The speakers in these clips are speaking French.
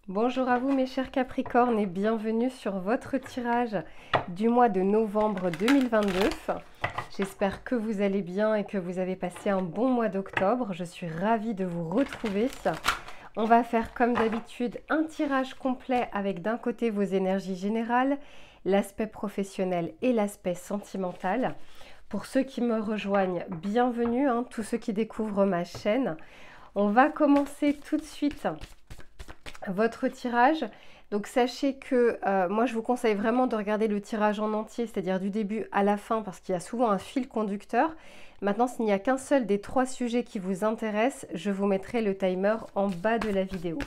Bonjour à vous mes chers Capricornes et bienvenue sur votre tirage du mois de novembre 2022. J'espère que vous allez bien et que vous avez passé un bon mois d'octobre. Je suis ravie de vous retrouver. On va faire comme d'habitude un tirage complet avec d'un côté vos énergies générales, l'aspect professionnel et l'aspect sentimental. Pour ceux qui me rejoignent, bienvenue, tous ceux qui découvrent ma chaîne. On va commencer tout de suite votre tirage. Donc sachez que moi je vous conseille vraiment de regarder le tirage en entier, c'est-à-dire du début à la fin, parce qu'il y a souvent un fil conducteur. Maintenant, s'il n'y a qu'un seul des 3 sujets qui vous intéressent, je vous mettrai le timer en bas de la vidéo.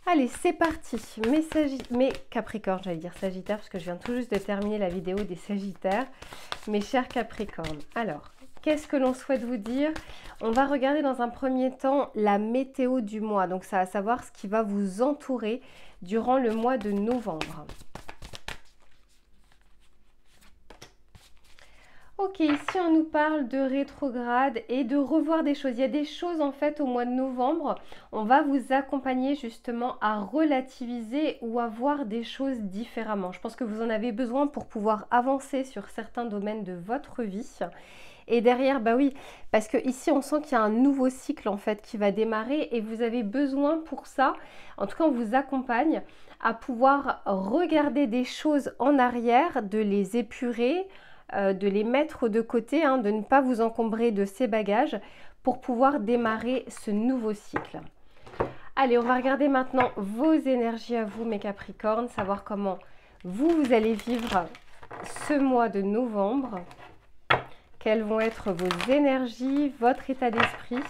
Allez, c'est parti. Mes Capricornes, j'allais dire Sagittaire, parce que je viens tout juste de terminer la vidéo des Sagittaires. Mes chers Capricornes, alors, qu'est-ce que l'on souhaite vous dire? On va regarder dans un premier temps la météo du mois. Donc, ça va savoir ce qui va vous entourer durant le mois de novembre. Ok, ici on nous parle de rétrograde et de revoir des choses. Il y a des choses en fait au mois de novembre. On va vous accompagner justement à relativiser ou à voir des choses différemment. Je pense que vous en avez besoin pour pouvoir avancer sur certains domaines de votre vie. Et derrière, bah oui, parce que ici on sent qu'il y a un nouveau cycle en fait qui va démarrer et vous avez besoin pour ça, en tout cas on vous accompagne à pouvoir regarder des choses en arrière, de les épurer, de les mettre de côté, de ne pas vous encombrer de ces bagages pour pouvoir démarrer ce nouveau cycle. Allez, on va regarder maintenant vos énergies à vous mes Capricornes, savoir comment vous allez vivre ce mois de novembre. Quelles vont être vos énergies, votre état d'esprit.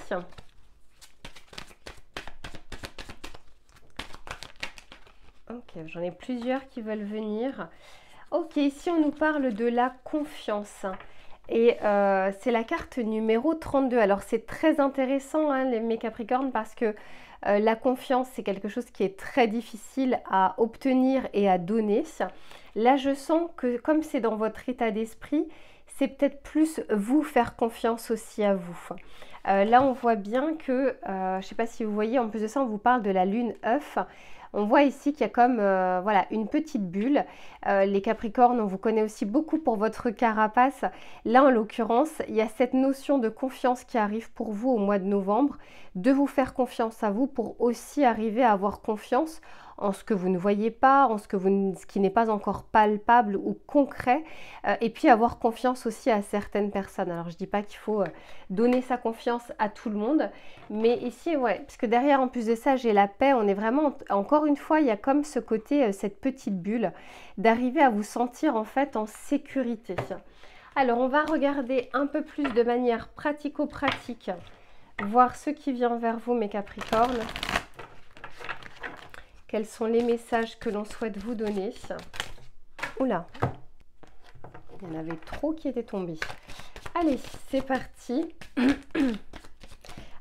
Ok, j'en ai plusieurs qui veulent venir. Ok, ici on nous parle de la confiance. Et c'est la carte numéro 32. Alors c'est très intéressant mes Capricornes parce que la confiance c'est quelque chose qui est très difficile à obtenir et à donner. Là je sens que comme c'est dans votre état d'esprit, c'est peut-être plus vous faire confiance aussi à vous. Là on voit bien que, je ne sais pas si vous voyez, en plus de ça on vous parle de la lune œuf. On voit ici qu'il y a comme voilà, une petite bulle. Les Capricornes, on vous connaît aussi beaucoup pour votre carapace. Là, en l'occurrence, il y a cette notion de confiance qui arrive pour vous au mois de novembre, de vous faire confiance à vous pour aussi arriver à avoir confiance en ce que vous ne voyez pas, en ce qui n'est pas encore palpable ou concret, et puis avoir confiance aussi à certaines personnes. Alors, je ne dis pas qu'il faut donner sa confiance à tout le monde, mais ici, ouais, parce que derrière, en plus de ça, j'ai la paix. On est vraiment, encore une fois, il y a comme ce côté, cette petite bulle, d'arriver à vous sentir en fait en sécurité. Alors, on va regarder un peu plus de manière pratico-pratique, voir ce qui vient vers vous, mes Capricornes. Quels sont les messages que l'on souhaite vous donner? Oula, il y en avait trop qui étaient tombés. Allez, c'est parti.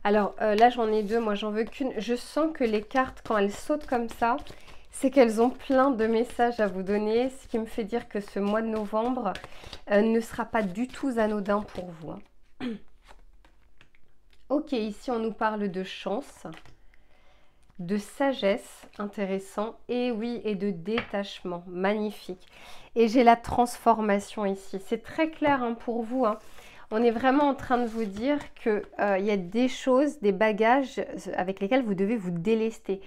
Alors là, j'en ai deux, moi j'en veux qu'une. Je sens que les cartes, quand elles sautent comme ça, c'est qu'elles ont plein de messages à vous donner, ce qui me fait dire que ce mois de novembre ne sera pas du tout anodin pour vous. Ok, ici on nous parle de chance, de sagesse, intéressant, et oui, et de détachement, magnifique. Et j'ai la transformation ici, c'est très clair pour vous. On est vraiment en train de vous dire qu'il y a des choses, des bagages avec lesquels vous devez vous délester.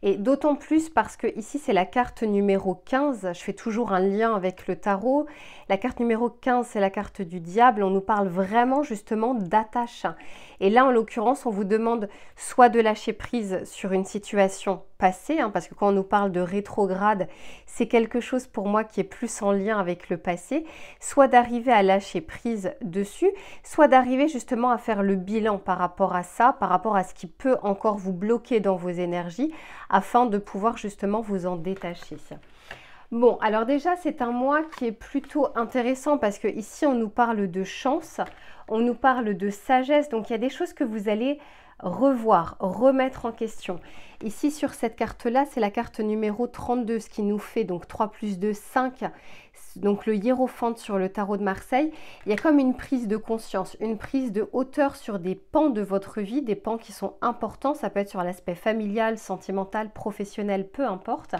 Et d'autant plus parce que ici c'est la carte numéro 15, je fais toujours un lien avec le tarot. La carte numéro 15 c'est la carte du diable, on nous parle vraiment justement d'attache. Et là en l'occurrence on vous demande soit de lâcher prise sur une situation passée, parce que quand on nous parle de rétrograde, c'est quelque chose pour moi qui est plus en lien avec le passé, soit d'arriver à lâcher prise dessus, soit d'arriver justement à faire le bilan par rapport à ça, par rapport à ce qui peut encore vous bloquer dans vos énergies, afin de pouvoir justement vous en détacher. Bon, alors déjà, c'est un mois qui est plutôt intéressant parce que ici, on nous parle de chance, on nous parle de sagesse. Donc, il y a des choses que vous allez revoir, remettre en question. Ici, sur cette carte-là, c'est la carte numéro 32, ce qui nous fait donc 3 plus 2, 5. Donc le hiérophante sur le tarot de Marseille. Il y a comme une prise de conscience, une prise de hauteur sur des pans de votre vie, des pans qui sont importants. Ça peut être sur l'aspect familial, sentimental, professionnel, peu importe.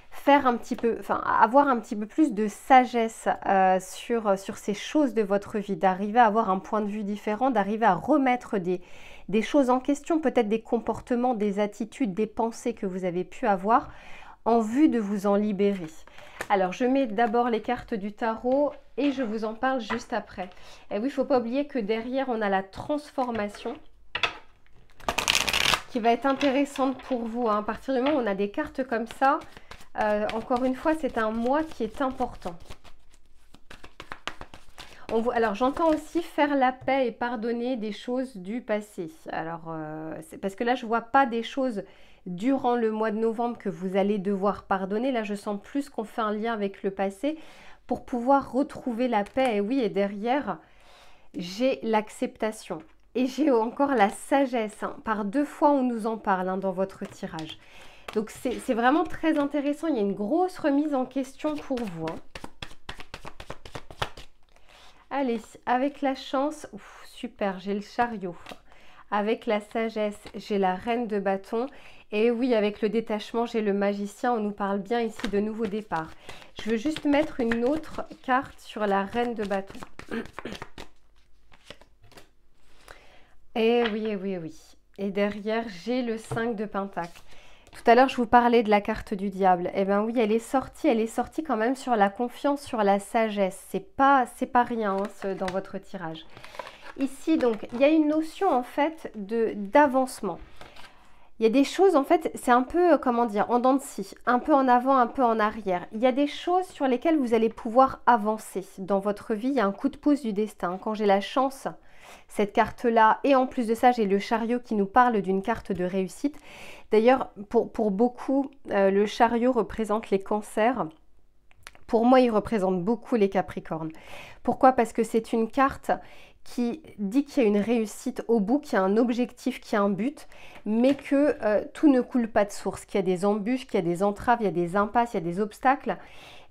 Faire un petit peu, enfin avoir un petit peu plus de sagesse sur ces choses de votre vie, d'arriver à avoir un point de vue différent, d'arriver à remettre des choses en question, peut-être des comportements, des attitudes, des pensées que vous avez pu avoir en vue de vous en libérer. Alors je mets d'abord les cartes du tarot et je vous en parle juste après. Et oui, il ne faut pas oublier que derrière on a la transformation qui va être intéressante pour vous, hein. À partir du moment où on a des cartes comme ça, encore une fois, c'est un mois qui est important. Alors, j'entends aussi faire la paix et pardonner des choses du passé. Alors, c'est parce que là, je ne vois pas des choses durant le mois de novembre que vous allez devoir pardonner. Là, je sens plus qu'on fait un lien avec le passé pour pouvoir retrouver la paix. Et oui, et derrière, j'ai l'acceptation. Et j'ai encore la sagesse. Hein. Par 2 fois, on nous en parle hein, dans votre tirage. Donc, c'est vraiment très intéressant. Il y a une grosse remise en question pour vous. Hein. Allez, avec la chance, ouf, super, j'ai le chariot. Avec la sagesse, j'ai la reine de bâton. Et oui, avec le détachement, j'ai le magicien. On nous parle bien ici de nouveau départ. Je veux juste mettre une autre carte sur la reine de bâton. Et oui, et oui, et oui. Et derrière, j'ai le 5 de pentacle. Tout à l'heure, je vous parlais de la carte du diable. Eh bien oui, elle est sortie quand même sur la confiance, sur la sagesse. C'est pas rien hein, dans votre tirage. Ici, donc, il y a une notion en fait d'avancement. Il y a des choses, en fait, c'est un peu, comment dire, en dents de scie, un peu en avant, un peu en arrière. Il y a des choses sur lesquelles vous allez pouvoir avancer dans votre vie. Il y a un coup de pouce du destin. Quand j'ai la chance, cette carte-là, et en plus de ça, j'ai le chariot qui nous parle d'une carte de réussite. D'ailleurs, pour beaucoup, le chariot représente les cancers. Pour moi, il représente beaucoup les capricornes. Pourquoi? Parce que c'est une carte qui dit qu'il y a une réussite au bout, qu'il y a un objectif, qu'il y a un but, mais que tout ne coule pas de source, qu'il y a des embûches, qu'il y a des entraves, il y a des impasses, il y a des obstacles.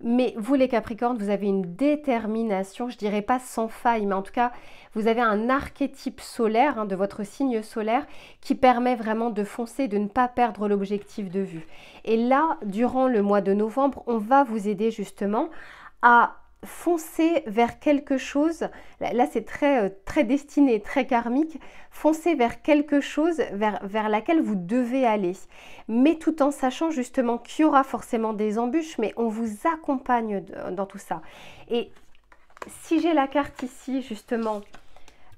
Mais vous les Capricornes, vous avez une détermination, je dirais pas sans faille, mais en tout cas, vous avez un archétype solaire hein, de votre signe solaire qui permet vraiment de foncer, de ne pas perdre l'objectif de vue. Et là, durant le mois de novembre, on va vous aider justement à foncer vers quelque chose, là c'est très destiné, très karmique, foncez vers quelque chose vers laquelle vous devez aller, mais tout en sachant justement qu'il y aura forcément des embûches, mais on vous accompagne dans tout ça. Et si j'ai la carte ici justement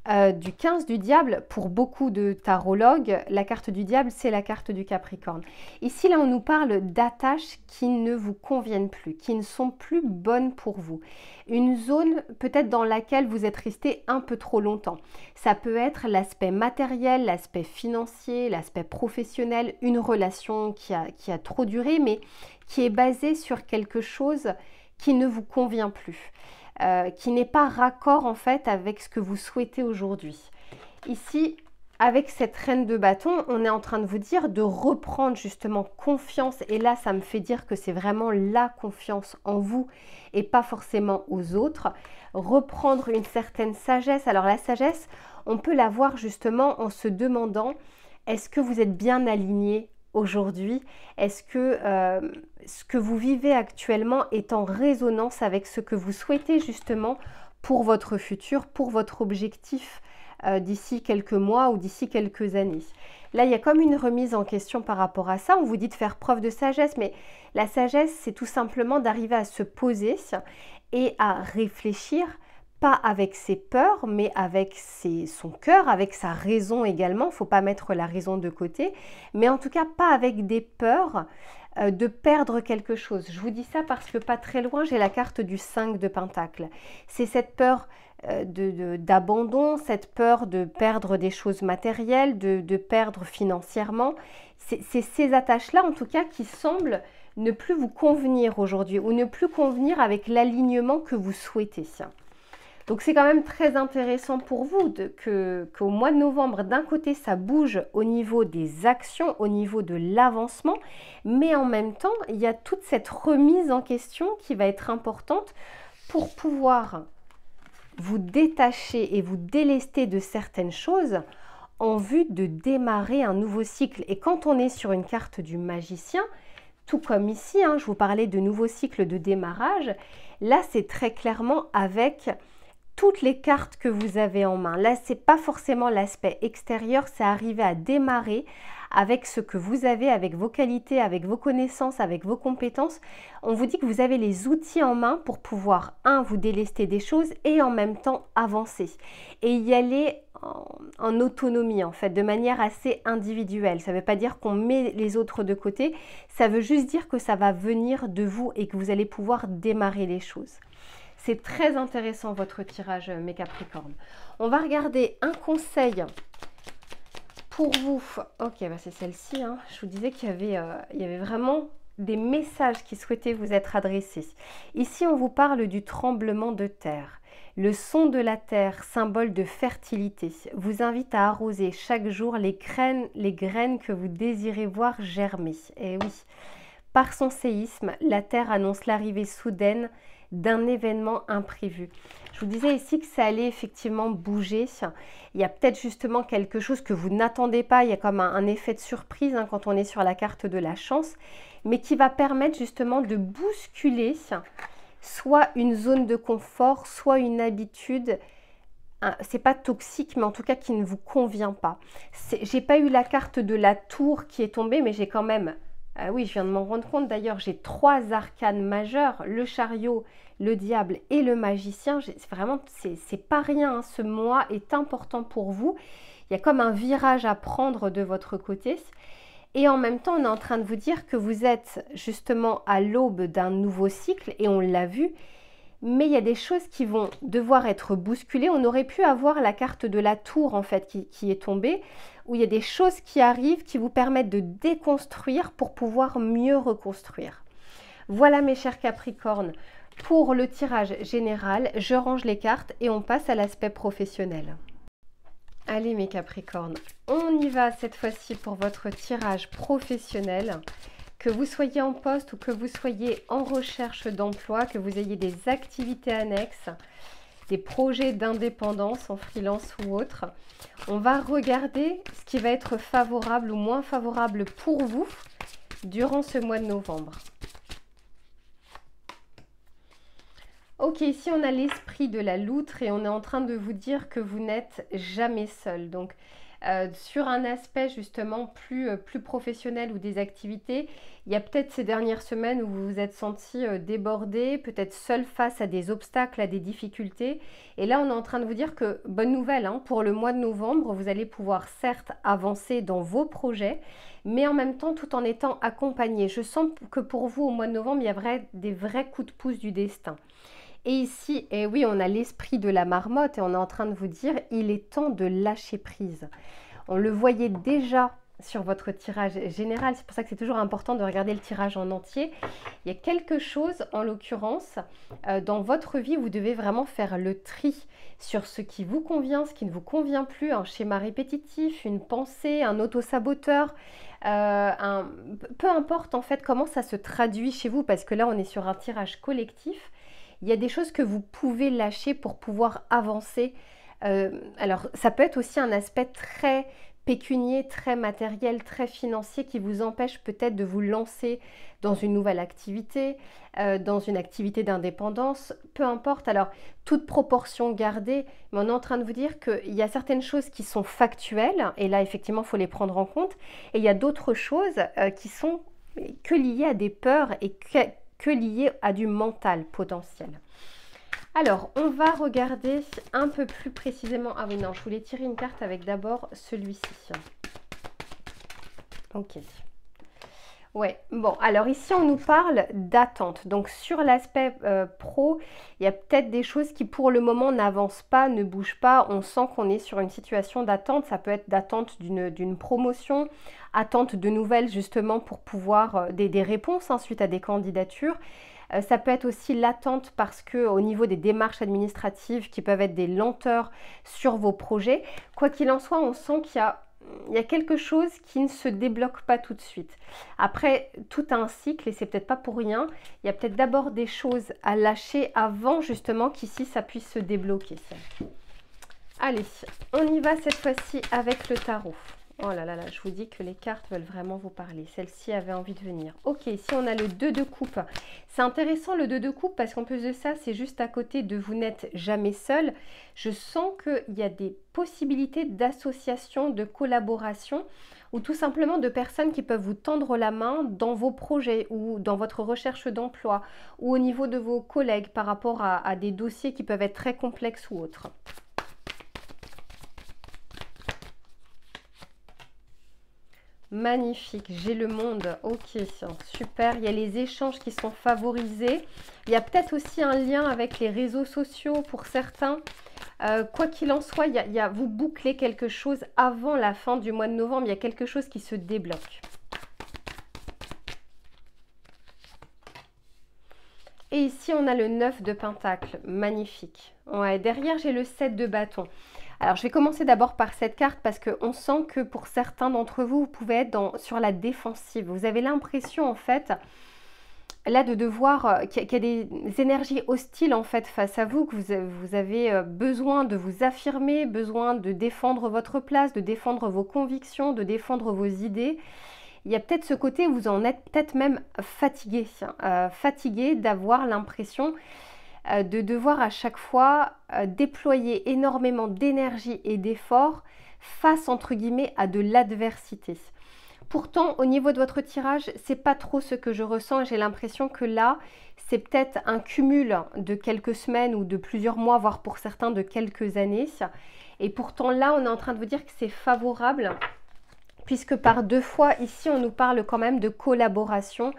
du 15 du diable, pour beaucoup de tarologues, la carte du diable, c'est la carte du Capricorne. Ici, là, on nous parle d'attaches qui ne vous conviennent plus, qui ne sont plus bonnes pour vous. Une zone peut-être dans laquelle vous êtes resté un peu trop longtemps. Ça peut être l'aspect matériel, l'aspect financier, l'aspect professionnel, une relation qui a trop duré, mais qui est basée sur quelque chose qui ne vous convient plus. Qui n'est pas raccord en fait avec ce que vous souhaitez aujourd'hui. Ici, avec cette reine de bâton, on est en train de vous dire de reprendre justement confiance. Et là, ça me fait dire que c'est vraiment la confiance en vous et pas forcément aux autres. Reprendre une certaine sagesse. Alors la sagesse, on peut la voir justement en se demandant, est-ce que vous êtes bien aligné aujourd'hui? Est-ce que ce que vous vivez actuellement est en résonance avec ce que vous souhaitez justement pour votre futur, pour votre objectif d'ici quelques mois ou d'ici quelques années? Là, il y a comme une remise en question par rapport à ça. On vous dit de faire preuve de sagesse, mais la sagesse, c'est tout simplement d'arriver à se poser et à réfléchir, pas avec ses peurs, mais avec son cœur, avec sa raison également. Il ne faut pas mettre la raison de côté, mais en tout cas pas avec des peurs de perdre quelque chose. Je vous dis ça parce que pas très loin, j'ai la carte du 5 de Pentacle. C'est cette peur d'abandon, cette peur de perdre des choses matérielles, de perdre financièrement. C'est ces attaches-là, en tout cas, qui semblent ne plus vous convenir aujourd'hui ou ne plus convenir avec l'alignement que vous souhaitez. Donc c'est quand même très intéressant pour vous qu'au mois de novembre, d'un côté, ça bouge au niveau des actions, au niveau de l'avancement, mais en même temps, il y a toute cette remise en question qui va être importante pour pouvoir vous détacher et vous délester de certaines choses en vue de démarrer un nouveau cycle. Et quand on est sur une carte du magicien, tout comme ici, je vous parlais de nouveau cycle de démarrage, là c'est très clairement avec toutes les cartes que vous avez en main. Là, c'est pas forcément l'aspect extérieur, c'est arriver à démarrer avec ce que vous avez, avec vos qualités, avec vos connaissances, avec vos compétences. On vous dit que vous avez les outils en main pour pouvoir, vous délester des choses et en même temps avancer. Et y aller en autonomie, en fait, de manière assez individuelle. Ça ne veut pas dire qu'on met les autres de côté, ça veut juste dire que ça va venir de vous et que vous allez pouvoir démarrer les choses. C'est très intéressant votre tirage, mes Capricornes. On va regarder un conseil pour vous. Ok, c'est celle-ci. Je vous disais qu'il y avait vraiment des messages qui souhaitaient vous être adressés. Ici, on vous parle du tremblement de terre. Le son de la terre, symbole de fertilité, vous invite à arroser chaque jour les graines que vous désirez voir germer. Et oui, par son séisme, la terre annonce l'arrivée soudaine d'un événement imprévu. Je vous disais ici que ça allait effectivement bouger. Il y a peut-être justement quelque chose que vous n'attendez pas. Il y a comme un effet de surprise quand on est sur la carte de la chance, mais qui va permettre justement de bousculer soit une zone de confort, soit une habitude. C'est pas toxique, mais en tout cas qui ne vous convient pas. J'ai pas eu la carte de la tour qui est tombée, mais j'ai quand même... oui, je viens de m'en rendre compte. D'ailleurs, j'ai 3 arcanes majeurs, le chariot, le diable et le magicien. C'est pas rien. Ce mois est important pour vous. Il y a comme un virage à prendre de votre côté. Et en même temps, on est en train de vous dire que vous êtes justement à l'aube d'un nouveau cycle, et on l'a vu. Mais il y a des choses qui vont devoir être bousculées. On aurait pu avoir la carte de la tour, en fait, qui est tombée, où il y a des choses qui arrivent qui vous permettent de déconstruire pour pouvoir mieux reconstruire. Voilà, mes chers Capricornes, pour le tirage général. Je range les cartes et on passe à l'aspect professionnel. Allez, mes Capricornes, on y va cette fois-ci pour votre tirage professionnel. Que vous soyez en poste ou que vous soyez en recherche d'emploi, que vous ayez des activités annexes, des projets d'indépendance en freelance ou autre, on va regarder ce qui va être favorable ou moins favorable pour vous durant ce mois de novembre. Ok, ici on a l'esprit de la loutre et on est en train de vous dire que vous n'êtes jamais seul. Donc, sur un aspect justement plus professionnel ou des activités, il y a peut-être ces dernières semaines où vous vous êtes senti débordé, peut-être seul face à des obstacles, à des difficultés. Et là, on est en train de vous dire que, bonne nouvelle, pour le mois de novembre, vous allez pouvoir certes avancer dans vos projets, mais en même temps tout en étant accompagné. Je sens que pour vous, au mois de novembre, il y a des vrais coups de pouce du destin. Et ici, et oui, on a l'esprit de la marmotte et on est en train de vous dire, il est temps de lâcher prise. On le voyait déjà sur votre tirage général, c'est pour ça que c'est toujours important de regarder le tirage en entier. Il y a quelque chose, en l'occurrence, dans votre vie, vous devez vraiment faire le tri sur ce qui vous convient, ce qui ne vous convient plus, un schéma répétitif, une pensée, un auto-saboteur, peu importe en fait comment ça se traduit chez vous, parce que là on est sur un tirage collectif. Il y a des choses que vous pouvez lâcher pour pouvoir avancer. Alors, ça peut être aussi un aspect très pécunier, très matériel, très financier qui vous empêche peut-être de vous lancer dans une nouvelle activité, dans une activité d'indépendance, peu importe. Alors, toute proportion gardée, mais on est en train de vous dire qu'il y a certaines choses qui sont factuelles, et là, effectivement, il faut les prendre en compte, et il y a d'autres choses qui sont que liées à des peurs et que liées à du mental potentiel. Alors, on va regarder un peu plus précisément. Ah oui, non, je voulais tirer une carte avec d'abord celui-ci. Ok. Ouais, bon, alors ici on nous parle d'attente. Donc sur l'aspect pro, il y a peut-être des choses qui pour le moment n'avancent pas, ne bougent pas. On sent qu'on est sur une situation d'attente. Ça peut être d'attente d'une promotion, attente de nouvelles justement pour pouvoir des réponses hein, suite à des candidatures. Ça peut être aussi l'attente parce que au niveau des démarches administratives qui peuvent être des lenteurs sur vos projets. Quoi qu'il en soit, on sent qu'il y a quelque chose qui ne se débloque pas tout de suite. Après, tout a un cycle et c'est peut-être pas pour rien. Il y a peut-être d'abord des choses à lâcher avant justement qu'ici ça puisse se débloquer. Allez, on y va cette fois-ci avec le tarot. Oh là là là, je vous dis que les cartes veulent vraiment vous parler. Celle-ci avait envie de venir. Ok, ici on a le 2 de coupe. C'est intéressant le 2 de coupe parce qu'en plus de ça, c'est juste à côté de vous n'êtes jamais seul. Je sens qu'il y a des possibilités d'association, de collaboration ou tout simplement de personnes qui peuvent vous tendre la main dans vos projets ou dans votre recherche d'emploi ou au niveau de vos collègues par rapport à des dossiers qui peuvent être très complexes ou autres. Magnifique, j'ai le monde, ok, super, il y a les échanges qui sont favorisés, il y a peut-être aussi un lien avec les réseaux sociaux pour certains, quoi qu'il en soit, vous bouclez quelque chose avant la fin du mois de novembre, il y a quelque chose qui se débloque. Et ici, on a le 9 de Pentacle, magnifique. Ouais, derrière, j'ai le 7 de bâton. Alors, je vais commencer d'abord par cette carte parce qu'on sent que pour certains d'entre vous, vous pouvez être sur la défensive. Vous avez l'impression, en fait, là, de devoir, qu'il y a des énergies hostiles, en fait, face à vous, que vous avez besoin de vous affirmer, besoin de défendre votre place, de défendre vos convictions, de défendre vos idées. Il y a peut-être ce côté où vous en êtes peut-être même fatigué, fatigué d'avoir l'impression de devoir à chaque fois déployer énormément d'énergie et d'efforts face entre guillemets à de l'adversité. Pourtant, au niveau de votre tirage, c'est pas trop ce que je ressens et j'ai l'impression que là, c'est peut-être un cumul de quelques semaines ou de plusieurs mois, voire pour certains de quelques années. Et pourtant là, on est en train de vous dire que c'est favorable puisque par deux fois, ici, on nous parle quand même de collaboration,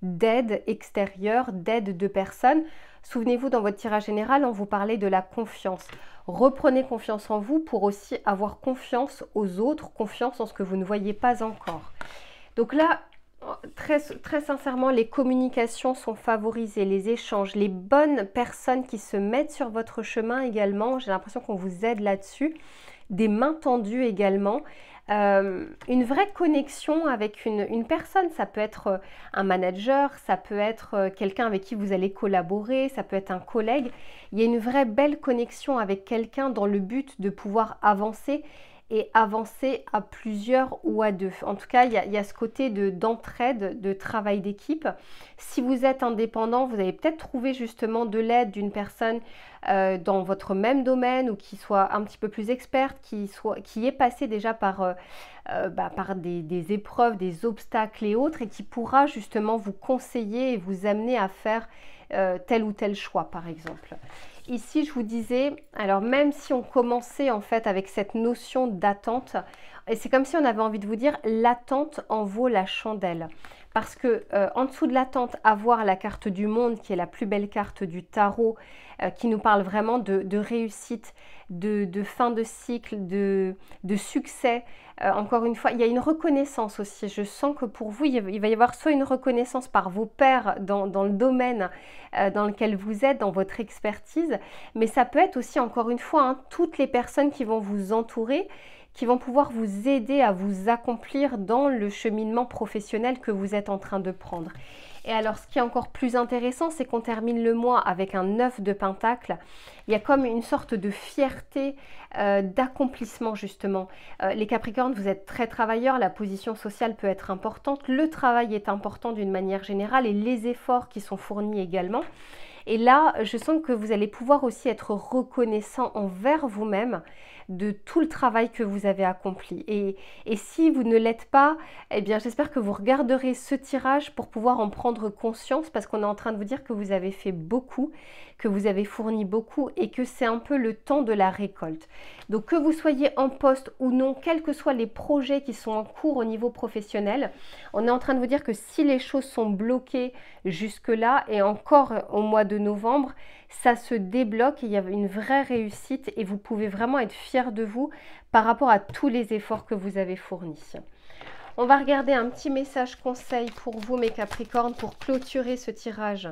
d'aide extérieure, d'aide de personnes. Souvenez-vous, dans votre tirage général, on vous parlait de la confiance. Reprenez confiance en vous pour aussi avoir confiance aux autres, confiance en ce que vous ne voyez pas encore. Donc là, très sincèrement, les communications sont favorisées, les échanges, les bonnes personnes qui se mettent sur votre chemin également. J'ai l'impression qu'on vous aide là-dessus. Des mains tendues également. Une vraie connexion avec une personne, ça peut être un manager, ça peut être quelqu'un avec qui vous allez collaborer, ça peut être un collègue. Il y a une vraie belle connexion avec quelqu'un dans le but de pouvoir avancer et avancer à plusieurs ou à deux. En tout cas, il y a ce côté d'entraide, de travail d'équipe. Si vous êtes indépendant, vous allez peut-être trouver justement de l'aide d'une personne dans votre même domaine ou qui soit un petit peu plus experte, qui est passée déjà par des épreuves, des obstacles et autres et qui pourra justement vous conseiller et vous amener à faire tel ou tel choix par exemple. Ici, je vous disais, alors même si on commençait en fait avec cette notion d'attente, et c'est comme si on avait envie de vous dire, l'attente en vaut la chandelle. Parce que en dessous de l'attente, avoir la carte du monde, qui est la plus belle carte du tarot, qui nous parle vraiment de réussite, de fin de cycle, de succès. Encore une fois, il y a une reconnaissance aussi. Je sens que pour vous, il va y avoir soit une reconnaissance par vos pairs dans le domaine dans lequel vous êtes, dans votre expertise, mais ça peut être aussi, encore une fois, hein, toutes les personnes qui vont vous entourer, qui vont pouvoir vous aider à vous accomplir dans le cheminement professionnel que vous êtes en train de prendre. Et alors, ce qui est encore plus intéressant, c'est qu'on termine le mois avec un 9 de Pentacle. Il y a comme une sorte de fierté d'accomplissement, justement. Les Capricornes, vous êtes très travailleurs, la position sociale peut être importante, le travail est important d'une manière générale et les efforts qui sont fournis également. Et là, je sens que vous allez pouvoir aussi être reconnaissant envers vous-même de tout le travail que vous avez accompli. Et si vous ne l'êtes pas, eh bien j'espère que vous regarderez ce tirage pour pouvoir en prendre conscience, parce qu'on est en train de vous dire que vous avez fait beaucoup, que vous avez fourni beaucoup et que c'est un peu le temps de la récolte. Donc que vous soyez en poste ou non, quels que soient les projets qui sont en cours au niveau professionnel, on est en train de vous dire que si les choses sont bloquées jusque-là et encore au mois de novembre, ça se débloque, il y a une vraie réussite et vous pouvez vraiment être fiers de vous par rapport à tous les efforts que vous avez fournis. On va regarder un petit message conseil pour vous mes Capricornes pour clôturer ce tirage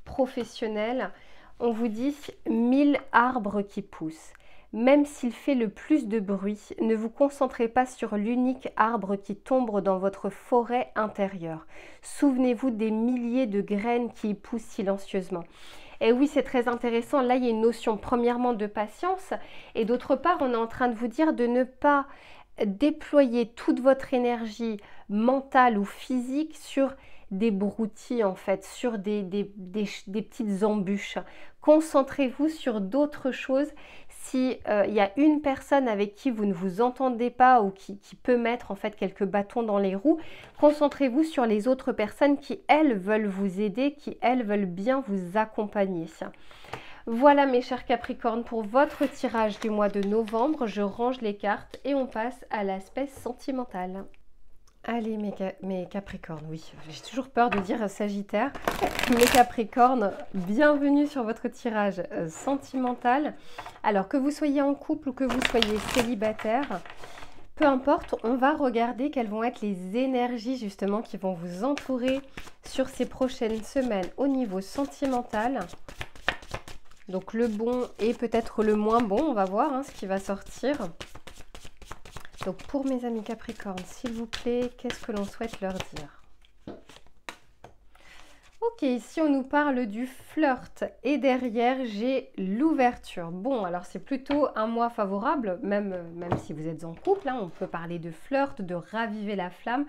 professionnel. On vous dit 1000 arbres qui poussent. Même s'il fait le plus de bruit, ne vous concentrez pas sur l'unique arbre qui tombe dans votre forêt intérieure. Souvenez-vous des milliers de graines qui y poussent silencieusement. Et oui, c'est très intéressant. Là, il y a une notion premièrement de patience et d'autre part, on est en train de vous dire de ne pas déployer toute votre énergie mentale ou physique sur des broutilles en fait, sur des petites embûches. Concentrez-vous sur d'autres choses. Si il y a une personne avec qui vous ne vous entendez pas ou qui peut mettre en fait quelques bâtons dans les roues, concentrez-vous sur les autres personnes qui elles veulent vous aider, qui elles veulent bien vous accompagner. Voilà mes chers Capricornes pour votre tirage du mois de novembre. Je range les cartes et on passe à l'aspect sentimental. Allez mes Capricornes, oui, j'ai toujours peur de dire Sagittaire. Mes Capricornes, bienvenue sur votre tirage sentimental. Alors que vous soyez en couple ou que vous soyez célibataire, peu importe, on va regarder quelles vont être les énergies justement qui vont vous entourer sur ces prochaines semaines au niveau sentimental. Donc le bon et peut-être le moins bon, on va voir ce qui va sortir. Donc pour mes amis Capricornes, s'il vous plaît, qu'est-ce que l'on souhaite leur dire? Ok, ici on nous parle du flirt et derrière j'ai l'ouverture. Bon, alors c'est plutôt un mois favorable, même si vous êtes en couple, on peut parler de flirt, de raviver la flamme.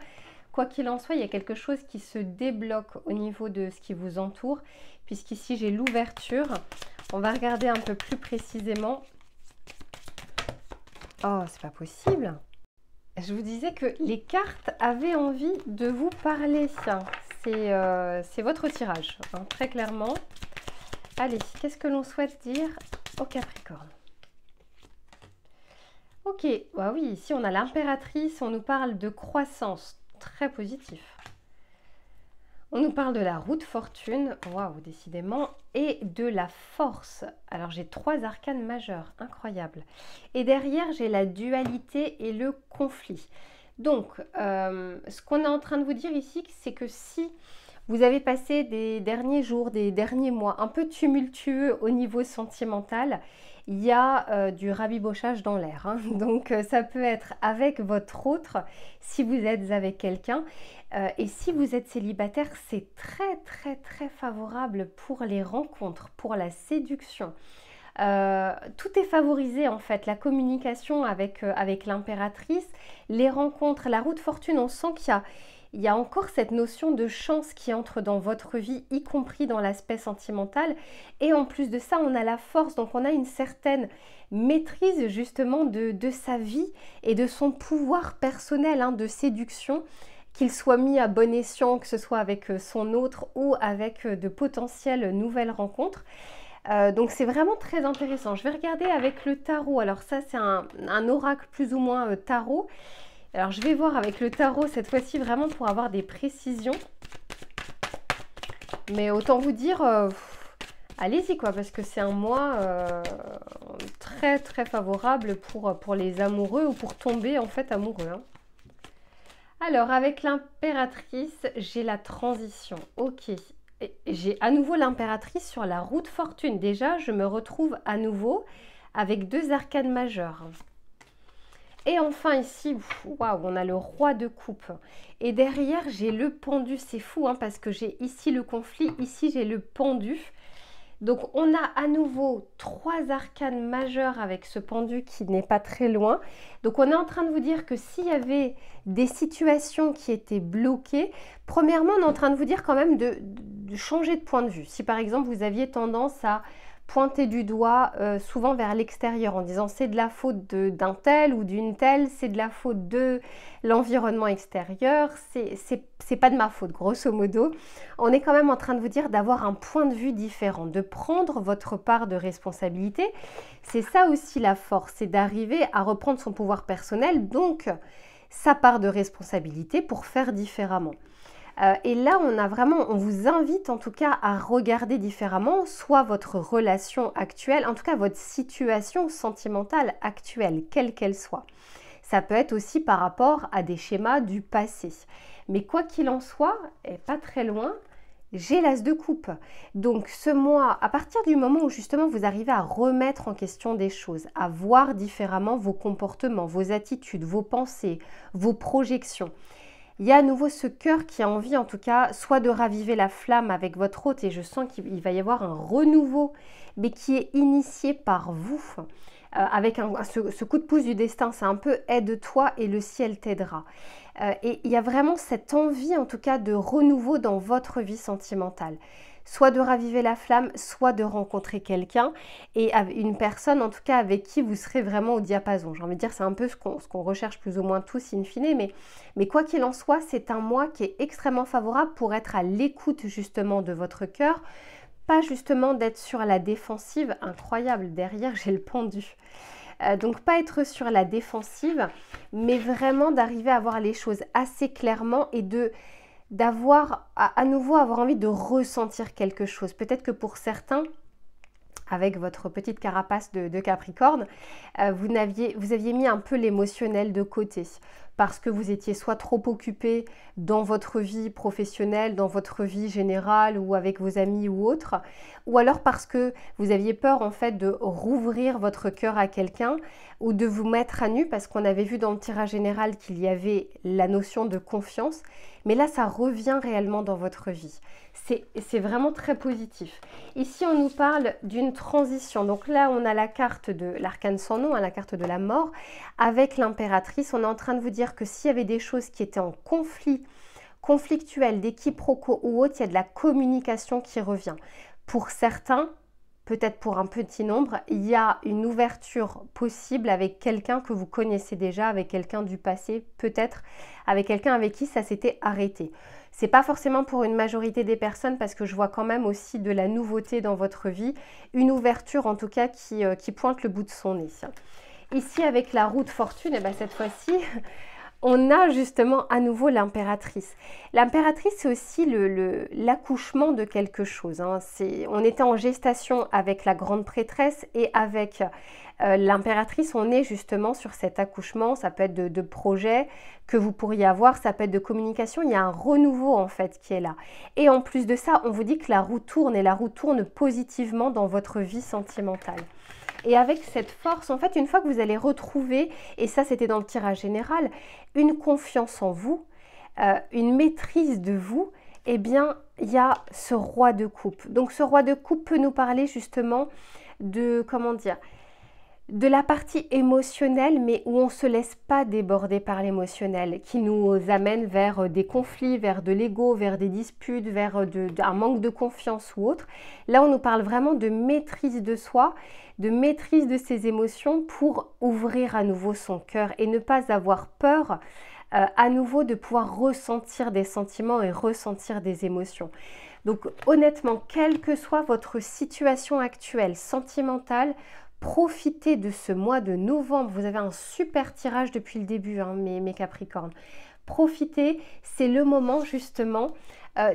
Quoi qu'il en soit, il y a quelque chose qui se débloque au niveau de ce qui vous entoure, puisqu'ici j'ai l'ouverture. On va regarder un peu plus précisément. Oh, c'est pas possible. Je vous disais que les cartes avaient envie de vous parler. C'est votre tirage, très clairement. Allez, qu'est-ce que l'on souhaite dire au Capricorne? Ok, bah oui, ici on a l'impératrice, on nous parle de croissance, très positif. On nous parle de la roue de fortune, waouh, décidément, et de la force. Alors j'ai 3 arcanes majeures, incroyable. Et derrière, j'ai la dualité et le conflit. Donc, ce qu'on est en train de vous dire ici, c'est que si vous avez passé des derniers jours, des derniers mois un peu tumultueux au niveau sentimental, il y a du rabibochage dans l'air. Donc, ça peut être avec votre autre, si vous êtes avec quelqu'un. Et si vous êtes célibataire, c'est très favorable pour les rencontres, pour la séduction. Tout est favorisé en fait, la communication avec l'impératrice, les rencontres, la roue de fortune, on sent qu'il y a encore cette notion de chance qui entre dans votre vie, y compris dans l'aspect sentimental. Et en plus de ça, on a la force, donc on a une certaine maîtrise justement de sa vie et de son pouvoir personnel de séduction, qu'il soit mis à bon escient, que ce soit avec son autre ou avec de potentielles nouvelles rencontres. Donc c'est vraiment très intéressant. Je vais regarder avec le tarot. Alors ça c'est un oracle plus ou moins tarot. Alors je vais voir avec le tarot cette fois-ci vraiment pour avoir des précisions. Mais autant vous dire, allez-y quoi, parce que c'est un mois très favorable pour les amoureux ou pour tomber en fait amoureux. Alors avec l'impératrice, j'ai la transition. Ok. J'ai à nouveau l'impératrice sur la roue de fortune. Déjà, je me retrouve à nouveau avec 2 arcanes majeures. Et enfin ici, waouh, on a le roi de coupe. Et derrière, j'ai le pendu. C'est fou parce que j'ai ici le conflit, ici j'ai le pendu. Donc on a à nouveau 3 arcanes majeures avec ce pendu qui n'est pas très loin. Donc on est en train de vous dire que s'il y avait des situations qui étaient bloquées, premièrement on est en train de vous dire quand même de changer de point de vue. Si par exemple vous aviez tendance à pointer du doigt souvent vers l'extérieur en disant c'est de la faute d'un tel ou d'une telle, c'est de la faute de l'environnement extérieur, c'est pas de ma faute, grosso modo. On est quand même en train de vous dire d'avoir un point de vue différent, de prendre votre part de responsabilité. C'est ça aussi la force, c'est d'arriver à reprendre son pouvoir personnel, donc sa part de responsabilité pour faire différemment. Et là, on vous invite en tout cas à regarder différemment soit votre relation actuelle, en tout cas votre situation sentimentale actuelle, quelle qu'elle soit. Ça peut être aussi par rapport à des schémas du passé. Mais quoi qu'il en soit, et pas très loin, j'ai l'as de coupe. Donc ce mois, à partir du moment où justement vous arrivez à remettre en question des choses, à voir différemment vos comportements, vos attitudes, vos pensées, vos projections, il y a à nouveau ce cœur qui a envie en tout cas soit de raviver la flamme avec votre hôte et je sens qu'il va y avoir un renouveau mais qui est initié par vous avec ce coup de pouce du destin, c'est un peu aide-toi et le ciel t'aidera. Et il y a vraiment cette envie en tout cas de renouveau dans votre vie sentimentale. Soit de raviver la flamme, soit de rencontrer quelqu'un et une personne en tout cas avec qui vous serez vraiment au diapason. J'ai envie de dire c'est un peu ce qu'on recherche plus ou moins tous in fine, mais quoi qu'il en soit, c'est un mois qui est extrêmement favorable pour être à l'écoute justement de votre cœur, pas justement d'être sur la défensive, incroyable, derrière j'ai le pendu. Donc pas être sur la défensive, mais vraiment d'arriver à voir les choses assez clairement et d'avoir à nouveau avoir envie de ressentir quelque chose. Peut-être que pour certains, avec votre petite carapace de Capricorne, vous aviez mis un peu l'émotionnel de côté parce que vous étiez soit trop occupé dans votre vie professionnelle, dans votre vie générale ou avec vos amis ou autres, ou alors parce que vous aviez peur en fait de rouvrir votre cœur à quelqu'un ou de vous mettre à nu parce qu'on avait vu dans le tirage général qu'il y avait la notion de confiance, mais là ça revient réellement dans votre vie. C'est vraiment très positif. Ici, on nous parle d'une transition. Donc là, on a la carte de l'arcane sans nom, la carte de la mort, avec l'impératrice. On est en train de vous dire que s'il y avait des choses qui étaient en conflictuelles, des quiproquos ou autres, il y a de la communication qui revient. Pour certains, peut-être pour un petit nombre, il y a une ouverture possible avec quelqu'un que vous connaissez déjà, avec quelqu'un du passé, peut-être avec quelqu'un avec qui ça s'était arrêté. C'est pas forcément pour une majorité des personnes parce que je vois quand même aussi de la nouveauté dans votre vie, une ouverture en tout cas qui pointe le bout de son nez. Ici avec la roue de fortune, et bien cette fois-ci, on a justement à nouveau l'impératrice. L'impératrice, c'est aussi l'accouchement de quelque chose. On était en gestation avec la grande prêtresse et avec l'impératrice, on est justement sur cet accouchement. Ça peut être de projets que vous pourriez avoir, ça peut être de communication. Il y a un renouveau en fait qui est là. Et en plus de ça, on vous dit que la roue tourne et la roue tourne positivement dans votre vie sentimentale. Et avec cette force, en fait, une fois que vous allez retrouver, et ça c'était dans le tirage général, une confiance en vous, une maîtrise de vous, eh bien, il y a ce roi de coupe. Donc ce roi de coupe peut nous parler justement de, comment dire, de la partie émotionnelle, mais où on ne se laisse pas déborder par l'émotionnel, qui nous amène vers des conflits, vers de l'ego, vers des disputes, vers un manque de confiance ou autre. Là, on nous parle vraiment de maîtrise de soi, de maîtrise de ses émotions pour ouvrir à nouveau son cœur et ne pas avoir peur à nouveau de pouvoir ressentir des sentiments et ressentir des émotions. Donc honnêtement, quelle que soit votre situation actuelle sentimentale, profitez de ce mois de novembre. Vous avez un super tirage depuis le début, mes Capricornes. Profitez, c'est le moment justement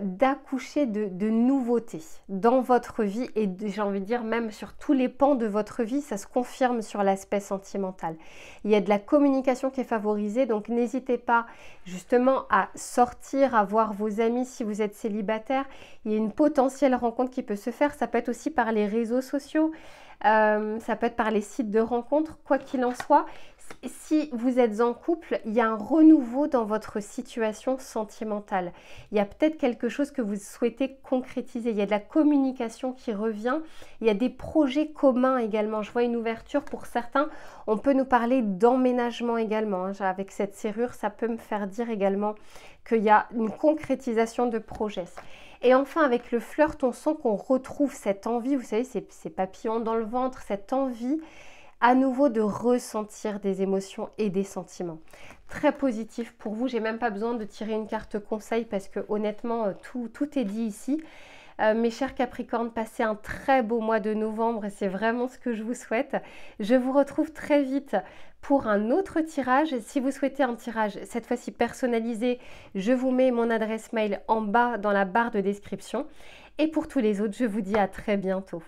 d'accoucher de nouveautés dans votre vie et j'ai envie de dire même sur tous les pans de votre vie, ça se confirme sur l'aspect sentimental. Il y a de la communication qui est favorisée, donc n'hésitez pas justement à sortir, à voir vos amis si vous êtes célibataire. Il y a une potentielle rencontre qui peut se faire, ça peut être aussi par les réseaux sociaux. Ça peut être par les sites de rencontres, quoi qu'il en soit, Si vous êtes en couple, il y a un renouveau dans votre situation sentimentale. Il y a peut-être quelque chose que vous souhaitez concrétiser. Il y a de la communication qui revient. Il y a des projets communs également. Je vois une ouverture pour certains. On peut nous parler d'emménagement également. Avec cette serrure, ça peut me faire dire également qu'il y a une concrétisation de projets. Et enfin, avec le flirt, on sent qu'on retrouve cette envie, vous savez, ces papillons dans le ventre, cette envie à nouveau de ressentir des émotions et des sentiments. Très positif pour vous, j'ai même pas besoin de tirer une carte conseil parce que honnêtement, tout est dit ici. Mes chers Capricornes, passez un très beau mois de novembre et c'est vraiment ce que je vous souhaite. Je vous retrouve très vite pour un autre tirage. Si vous souhaitez un tirage cette fois-ci personnalisé, je vous mets mon adresse mail en bas dans la barre de description. Et pour tous les autres, je vous dis à très bientôt.